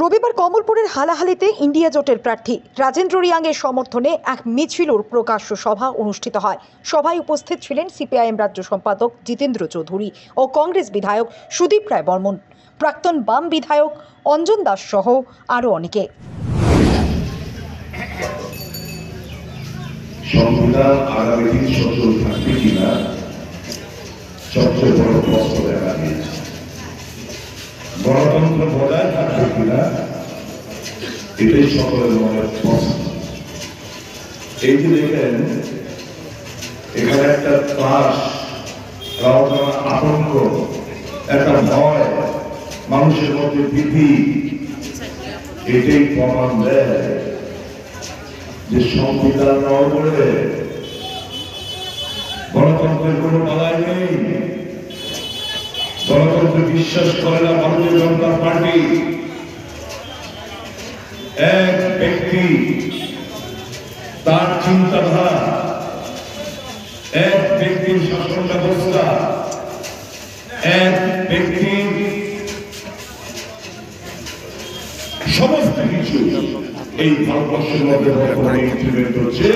রবিবার কমলপুরের হালাহালিতে ইন্ডিয়া জোটের প্রার্থী রাজেন্দ্র রিয়াংয়ের সমর্থনে এক মিছিলর প্রকাশ্য সভা অনুষ্ঠিত হয়। সভায় উপস্থিত ছিলেন সিপিআইএম রাজ্য সম্পাদক জিতেন্দ্র চৌধুরী ও কংগ্রেস বিধায়ক সুদীপ রায় বর্মন, প্রাক্তন বাম বিধায়ক অঞ্জন দাস সহ আরও অনেকে। সংবিধান আগামী দিন সচল থাকবে কিনা সবচেয়ে বড় প্রশ্ন দেখা দিয়েছে। গণতন্ত্র বজায় থাকবে কিনা এটাই সকলের মনের প্রশ্ন। এই যে দেখেন এখানে একটা ত্রাস, আতঙ্ক, একটা ভয়, মানুষের মধ্যে ভীতি, এটাই প্রমাণ দেয় যে সংবিধান নড়বড়ে, গণতন্ত্রের কোনো বালাই নেই। গণতন্ত্রে বিশ্বাস করে না ভারতীয় জনতা পার্টি। এক ব্যক্তি, তার চিন্তাধারা, এক ব্যক্তির শাসন ব্যবস্থা, এক ব্যক্তির সমস্ত কিছু এই ভারতবর্ষের মধ্যে বর্তমানে ইমপ্লিমেন্ট হচ্ছে।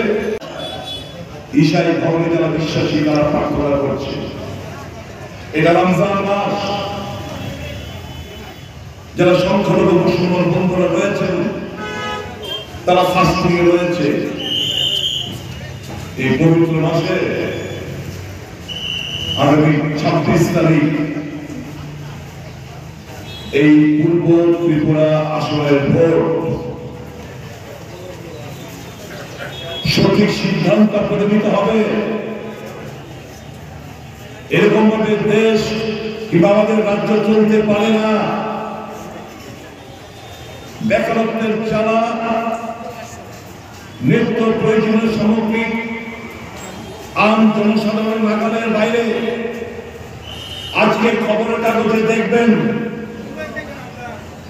ঈশাই ধর্মে যারা বিশ্বাসী তারা প্রার্থনা করছে। এটা রমজান মাস, যারা সংখ্যালঘু মুসলমান বন্ধুরা রয়েছেন তারা ফাস্টিং রয়েছে। এই পবিত্র মাসে আগামী 26 তারিখ এই পূর্ব ত্রিপুরা আসনের ভোট, সঠিক সিদ্ধান্ত আপনাদের নিতে হবে। এরকম ভাবে দেশ কিংবা আমাদের রাজ্য চলতে পারে না। বেকারত্বের জ্বালা, নিত্য প্রয়োজনীয় সামগ্রিক আম জনসাধারণ নাগালের বাইরে। আজকে খবরের কাগজে দেখবেন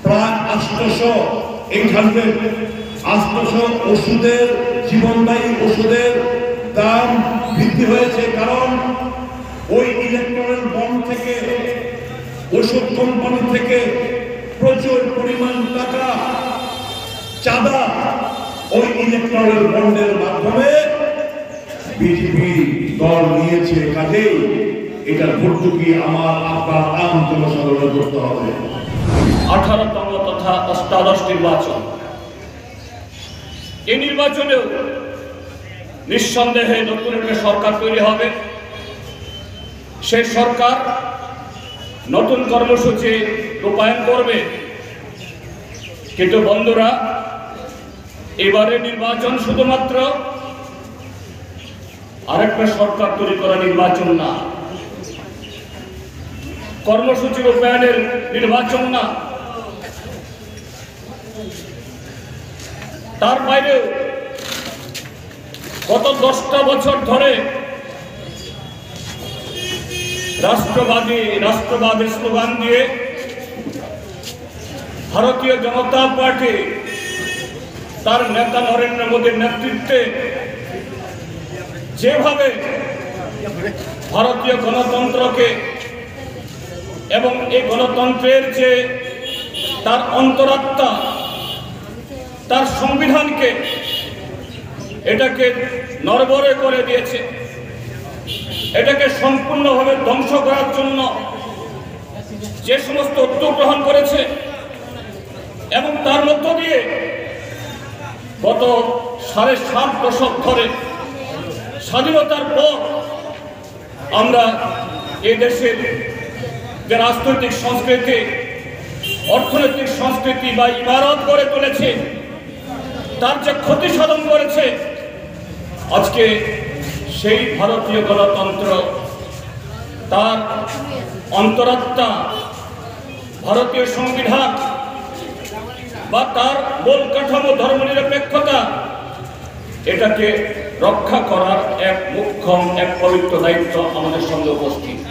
প্রায় 800 এইখানে 800 ওষুধের, জীবনদায়ী ওষুধের দাম বৃদ্ধি হয়েছে। কারণ ওই ইলেকট্রনিক বন্ড থেকে, ওষুধ কোম্পানি থেকে প্রচুর পরিমাণ টাকা চাঁদা ওই ইলেকট্রনিক বন্ডের মাধ্যমে বিজেপি দল নিয়েছে। কাজেই এটা ভর্তুকি আমার আপনার আম জনসাধারণ করতে হবে। 18তম তথা অষ্টাদশ নির্বাচন, এই নির্বাচনেও নিঃসন্দেহে নতুন একটা সরকার তৈরি হবে। সেই সরকার নতুন কর্মসূচি রূপায়ণ করবে। কিন্তু বন্ধুরা, এবারে নির্বাচন শুধুমাত্র আরেকটা সরকার তৈরি করা নির্বাচন না, কর্মসূচি রূপায়ণের নির্বাচন না, তার বাইরেও গত 10টা বছর ধরে রাষ্ট্রবাদী স্লোগান দিয়ে ভারতীয় জনতা পার্টি তার নেতা নরেন্দ্র মোদীর নেতৃত্বে যেভাবে ভারতীয় গণতন্ত্রকে এবং এই গণতন্ত্রের যে তার অন্তরাত্মা, তার সংবিধানকে এটাকে নড়বড়ে করে দিয়েছে, এটাকে সম্পূর্ণভাবে ধ্বংস করার জন্য যে সমস্ত উদ্যোগ গ্রহণ করেছে এবং তার মধ্য দিয়ে গত 7.5 দশক ধরে স্বাধীনতার পর আমরা এই দেশের যে রাজনৈতিক সংস্কৃতি, অর্থনৈতিক সংস্কৃতি বা ইমারত গড়ে তুলেছে, তার যে ক্ষতি সাধন করেছে, আজকে সেই ভারতীয় গণতন্ত্র, তার অন্তরাত্মা, ভারতীয় সংবিধান বা তার মূল কাঠামো ধর্মনিরপেক্ষতা, এটাকে রক্ষা করার এক মুখ্যম, এক পবিত্র দায়িত্ব আমাদের সঙ্গে উপস্থিত।